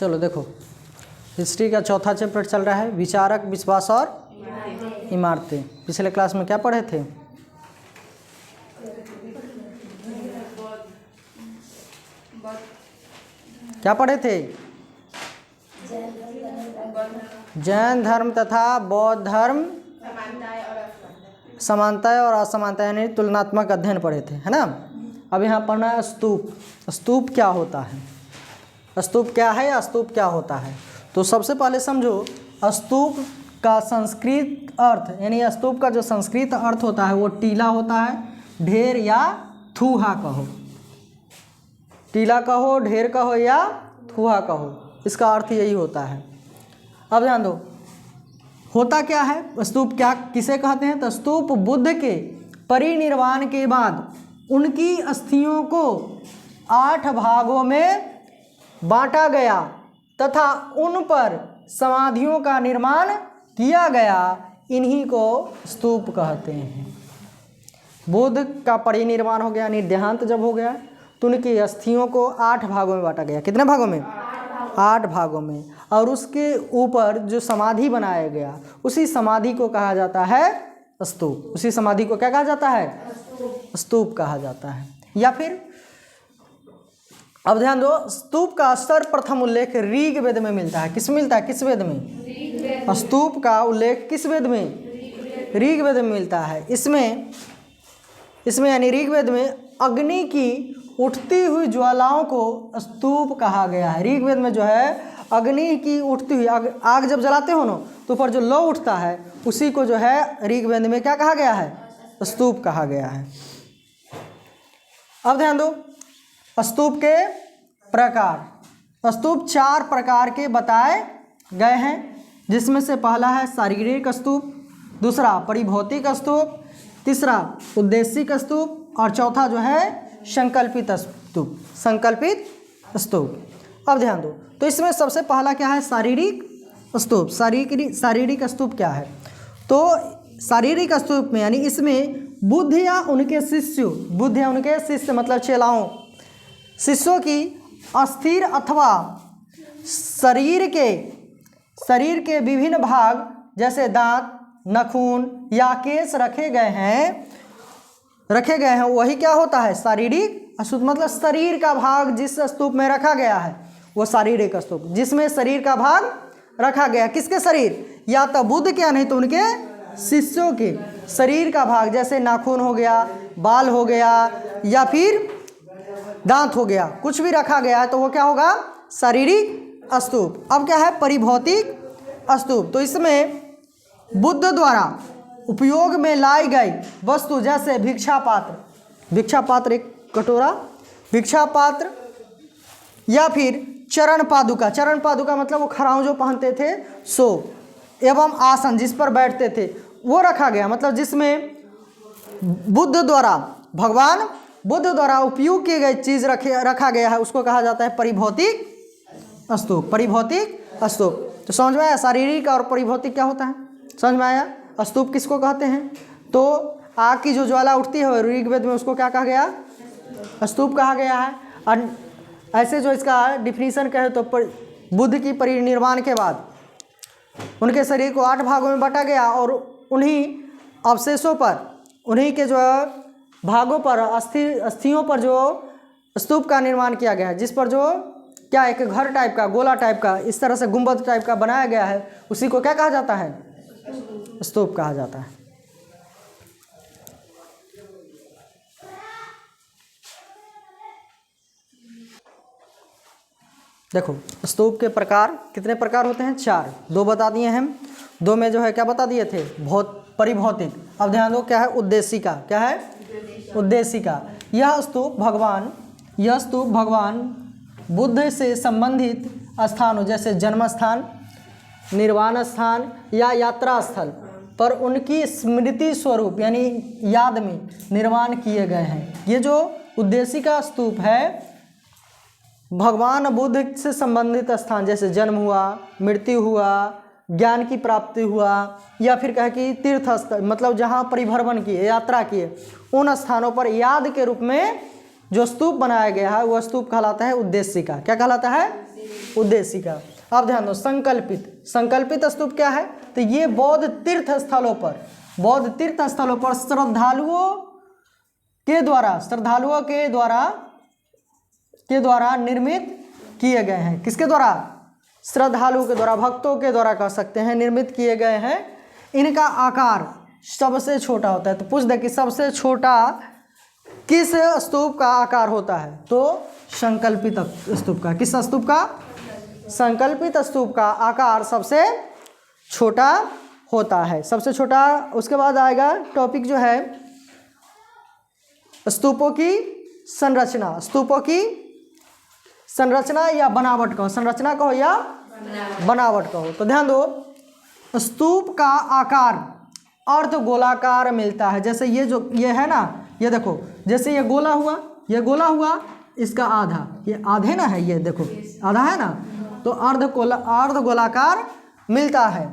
चलो देखो, हिस्ट्री का चौथा चैप्टर चल रहा है, विचारक, विश्वास और इमारतें। पिछले क्लास में क्या पढ़े थे? क्या पढ़े थे? जैन धर्म तथा बौद्ध धर्म, समानताएं और असमानताएं यानी तुलनात्मक अध्ययन पढ़े थे, है ना। अब यहाँ पढ़ना है स्तूप। स्तूप क्या होता है? स्तूप क्या है या स्तूप क्या होता है? तो सबसे पहले समझो, स्तूप का संस्कृत अर्थ यानी स्तूप का जो संस्कृत अर्थ होता है वो टीला होता है, ढेर या थूहा कहो। टीला कहो, ढेर कहो या थूहा कहो, इसका अर्थ यही होता है। अब ध्यान दो, होता क्या है स्तूप, क्या किसे कहते हैं? तो स्तूप बुद्ध के परिनिर्वाण के बाद उनकी अस्थियों को 8 भागों में बांटा गया तथा उन पर समाधियों का निर्माण किया गया, इन्हीं को स्तूप कहते हैं। बुद्ध का परिनिर्वाण हो गया, यानी देहांत जब हो गया तो उनकी अस्थियों को 8 भागों में बांटा गया। कितने भागों में? 8 भागों में। और उसके ऊपर जो समाधि बनाया गया उसी समाधि को कहा जाता है स्तूप। उसी समाधि को क्या कहा जाता है? स्तूप कहा जाता है। या फिर अब ध्यान दो, स्तूप का सर्वप्रथम उल्लेख ऋग्वेद में मिलता है। किस मिलता है? किस वेद में? स्तूप का उल्लेख किस वेद में? ऋग्वेद में मिलता है। इसमें यानी ऋग्वेद में अग्नि की उठती हुई ज्वालाओं को स्तूप कहा गया है। ऋग्वेद में जो है अग्नि की उठती हुई आग जब जलाते हो ना तो ऊपर जो लौ उठता है उसी को जो है ऋग्वेद में क्या कहा गया है? स्तूप कहा गया है। अब ध्यान दो, स्तूप के प्रकार। स्तूप 4 प्रकार के बताए गए हैं, जिसमें से पहला है शारीरिक स्तूप, दूसरा परिभौतिक स्तूप, तीसरा उद्देशिक स्तूप और चौथा जो है संकल्पित स्तूप। संकल्पित स्तूप। अब ध्यान दो, तो इसमें सबसे पहला क्या है? शारीरिक स्तूप। शारीरिक स्तूप क्या है? तो शारीरिक स्तूप में यानी इसमें बुद्ध या उनके शिष्य मतलब चेलाओं, शिष्यों की अस्थिर अथवा शरीर के विभिन्न भाग जैसे दांत, नाखून या केश रखे गए हैं, वही क्या होता है? शारीरिक स्तूप। मतलब शरीर का भाग जिस स्तूप में रखा गया है वो शारीरिक स्तूप, जिसमें शरीर का भाग रखा गया। किसके शरीर? या तो बुद्ध के, नहीं तो उनके शिष्यों के शरीर का भाग, जैसे नाखून हो गया, बाल हो गया या फिर दांत हो गया, कुछ भी रखा गया है तो वो क्या होगा? शारीरिक स्तूप। अब क्या है? परिभौतिक स्तूप। तो इसमें बुद्ध द्वारा उपयोग में लाई गई वस्तु जैसे भिक्षा पात्र एक कटोरा, भिक्षा पात्र या फिर चरण पादुका मतलब वो खड़ाऊं जो पहनते थे सो, एवं आसन जिस पर बैठते थे वो रखा गया। मतलब जिसमें भगवान बुद्ध द्वारा उपयोग की गई चीज़ रखा गया है उसको कहा जाता है परिभौतिक स्तूप। परिभौतिक स्तूप। तो समझ में आया शारीरिक और परिभौतिक क्या होता है? समझ में आया? स्तूप किसको कहते हैं? तो आग की जो ज्वाला उठती है ऋग्वेद में उसको क्या कहा गया? स्तूप कहा गया है। और ऐसे जो इसका डिफिनीशन कहे तो बुद्ध की परिनिर्वाण के बाद उनके शरीर को 8 भागों में बांटा गया और उन्हीं अवशेषों पर, उन्हीं के जो भागों पर, अस्थियों पर जो स्तूप का निर्माण किया गया है, जिस पर जो क्या एक घर टाइप का, गोला टाइप का, इस तरह से गुंबद टाइप का बनाया गया है, उसी को क्या कहा जाता है? स्तूप कहा जाता है। देखो, स्तूप के प्रकार कितने प्रकार होते हैं? 4। 2 बता दिए हैं, 2 में जो है क्या बता दिए थे? परिभौतिक। अब ध्यान दो, क्या है? उद्देशिका। क्या है? उद्देशिका। यह स्तूप भगवान बुद्ध से संबंधित स्थानों जैसे जन्म स्थान, निर्वाण स्थान या यात्रा स्थल पर उनकी स्मृति स्वरूप यानी याद में निर्माण किए गए हैं। ये जो उद्देशिका स्तूप है भगवान बुद्ध से संबंधित स्थान जैसे जन्म हुआ, मृत्यु हुआ, ज्ञान की प्राप्ति हुआ या फिर कहे कि तीर्थ स्थल मतलब जहाँ परिभ्रमण किए, यात्रा किए, उन स्थानों पर याद के रूप में जो स्तूप बनाया गया है वह स्तूप कहलाता है उद्देशिका। क्या कहलाता है? उद्देशिका। अब ध्यान दो, संकल्पित, संकल्पित स्तूप क्या है? तो ये बौद्ध तीर्थ स्थलों पर, बौद्ध तीर्थ स्थलों पर श्रद्धालुओं के द्वारा निर्मित किए गए हैं। किसके द्वारा? श्रद्धालुओं के द्वारा, भक्तों के द्वारा कह सकते हैं, निर्मित किए गए हैं। इनका आकार सबसे छोटा होता है। तो पूछ दे कि सबसे छोटा किस स्तूप का आकार होता है? तो संकल्पित स्तूप का। किस स्तूप का? संकल्पित स्तूप का आकार सबसे छोटा होता है, सबसे छोटा। उसके बाद आएगा टॉपिक जो है स्तूपों की संरचना। स्तूपों की संरचना या बनावट कहो, संरचना कहो या बनावट कहो। तो ध्यान दो, स्तूप का आकार अर्ध गोलाकार मिलता है। जैसे ये है ना, ये देखो, जैसे ये गोला हुआ, ये गोला हुआ, इसका आधा, ये आधे ना है, ये देखो आधा है ना, तो अर्ध गोलाकार मिलता है।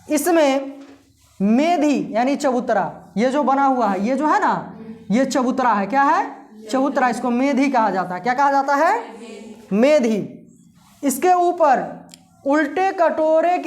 इसमें मेधी यानी चबूतरा, ये जो बना हुआ है, ये जो है ना, ये चबूतरा है। क्या है? चबूतरा। इसको मेधी कहा जाता है। क्या कहा जाता है? मेधी। इसके ऊपर उल्टे कटोरे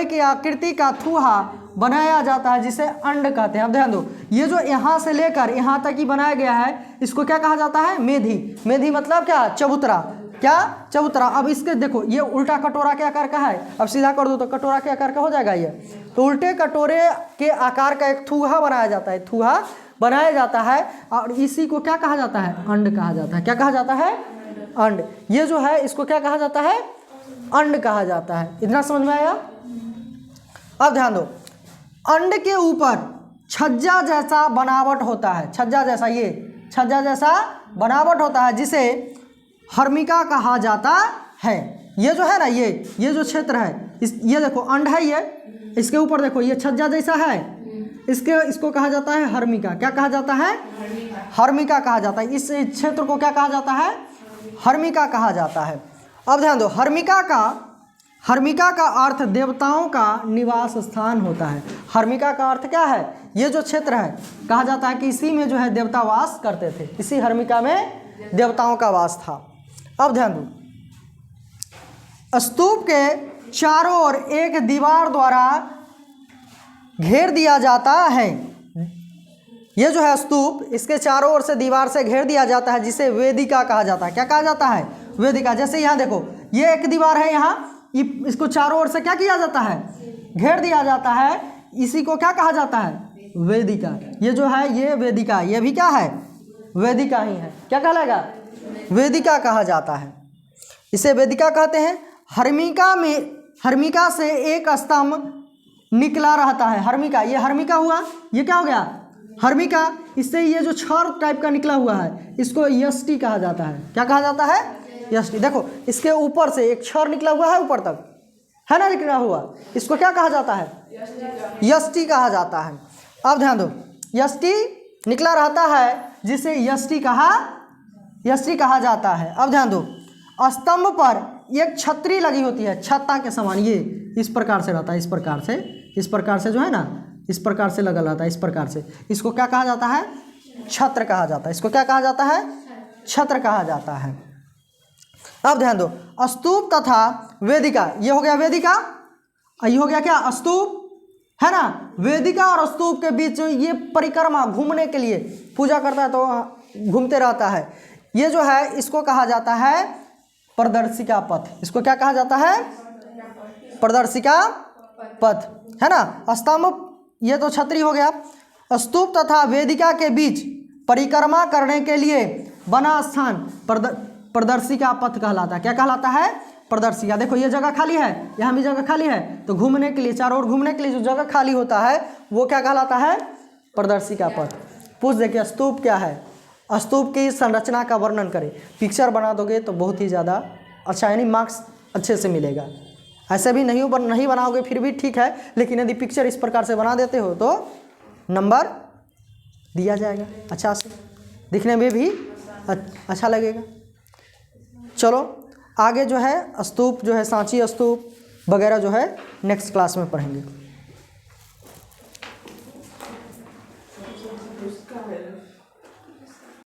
की आकृति का थूहा बनाया जाता है, जिसे अंड कहते हैं। अब ध्यान दो, ये जो यहाँ से लेकर यहाँ तक ही बनाया गया है, इसको क्या कहा जाता है? मेधी। मेधी मतलब क्या? चबूतरा। क्या? चबूतरा। अब इसके देखो, ये उल्टा कटोरा के आकार का है, अब सीधा कर दो तो कटोरा के आकार का हो जाएगा ये। तो उल्टे कटोरे के आकार का एक थूहा बनाया जाता है, थूहा बनाया जाता है, और इसी को क्या कहा जाता है? अंड कहा जाता है। क्या कहा जाता है? अंड। ये जो है इसको क्या कहा जाता है? अंड कहा जाता है। इतना समझ में आया? अब ध्यान दो, अंड के ऊपर छज्जा जैसा बनावट होता है। छज्जा जैसा, ये छज्जा जैसा बनावट होता है, जिसे हर्मिका कहा जाता है। ये जो है ना, ये जो क्षेत्र है, ये देखो अंड है, ये इसके ऊपर देखो ये छज्जा जैसा है, इसको कहा जाता है हर्मिका। क्या कहा जाता है? हर्मिका कहा जाता है। इस क्षेत्र को क्या कहा जाता है? हर्मिका कहा जाता है। अब ध्यान दो, हर्मिका का अर्थ देवताओं का निवास स्थान होता है। हर्मिका का अर्थ क्या है? ये जो क्षेत्र है, कहा जाता है कि इसी में जो है देवता वास करते थे, इसी हर्मिका में देवताओं का वास था। अब ध्यान दो, स्तूप के चारों ओर एक दीवार द्वारा घेर दिया जाता है। ये जो है स्तूप, इसके चारों ओर से दीवार से घेर दिया जाता है, जिसे वेदिका कहा जाता है। क्या कहा जाता है? वेदिका। जैसे यहाँ देखो, ये एक दीवार है, यहाँ इसको चारों ओर से क्या किया जाता है? घेर दिया जाता है। इसी को क्या कहा जाता है? वेदिका। ये जो है ये वेदिका, ये भी क्या है? वेदिका ही है। क्या कहलाएगा? वेदिका कहा जाता है। इसे वेदिका कहते हैं। हर्मिका से एक स्तंभ निकला रहता है। हर्मिका, ये हर्मिका हुआ, ये क्या हो गया? हर्मिका। इससे ये जो छड़ टाइप का निकला हुआ है, इसको यष्टि कहा जाता है। क्या कहा जाता है? यष्टि। देखो, इसके ऊपर से एक छड़ निकला हुआ है, ऊपर तक है ना निकला हुआ, इसको क्या कहा जाता है? यष्टि कहा जाता है। अब ध्यान दो, यष्टि निकला रहता है, जिसे यष्टि कहा जाता है। अब ध्यान दो, स्तंभ पर एक छतरी लगी होती है, छत्ता के समान। ये इस प्रकार से रहता है, इस प्रकार से जो है ना, इस प्रकार से लगा रहता है, इस प्रकार से। इसको क्या कहा जाता है? छत्र कहा जाता है। इसको क्या कहा जाता है? छत्र कहा जाता है। अब ध्यान दो, स्तूप तथा वेदिका, ये हो गया वेदिका, ये हो गया क्या? स्तूप, है ना। वेदिका और स्तूप के बीच ये परिक्रमा, घूमने के लिए पूजा करता है तो घूमते रहता है। ये जो है इसको कहा जाता है प्रदर्शिका पथ। इसको क्या कहा जाता है? प्रदर्शिका पथ, है ना। स्तंभ, ये तो छतरी हो गया। स्तूप तथा वेदिका के बीच परिक्रमा करने के लिए बना स्थान प्रदर्शिका पथ कहलाता है। क्या कहलाता है? प्रदर्शिका। देखो ये जगह खाली है, यहाँ भी जगह खाली है, तो घूमने के लिए, चारों ओर घूमने के लिए जो जगह खाली होता है वो क्या कहलाता है? प्रदर्शिका पथ। पूछ देखिए स्तूप क्या है? स्तूप की संरचना का वर्णन करें। पिक्चर बना दोगे तो बहुत ही ज़्यादा अच्छा, यानी मार्क्स अच्छे से मिलेगा। ऐसे भी नहीं बनाओगे फिर भी ठीक है, लेकिन यदि पिक्चर इस प्रकार से बना देते हो तो नंबर दिया जाएगा अच्छा से, दिखने में भी अच्छा लगेगा। चलो आगे जो है स्तूप जो है, सांची स्तूप वगैरह जो है नेक्स्ट क्लास में पढ़ेंगे।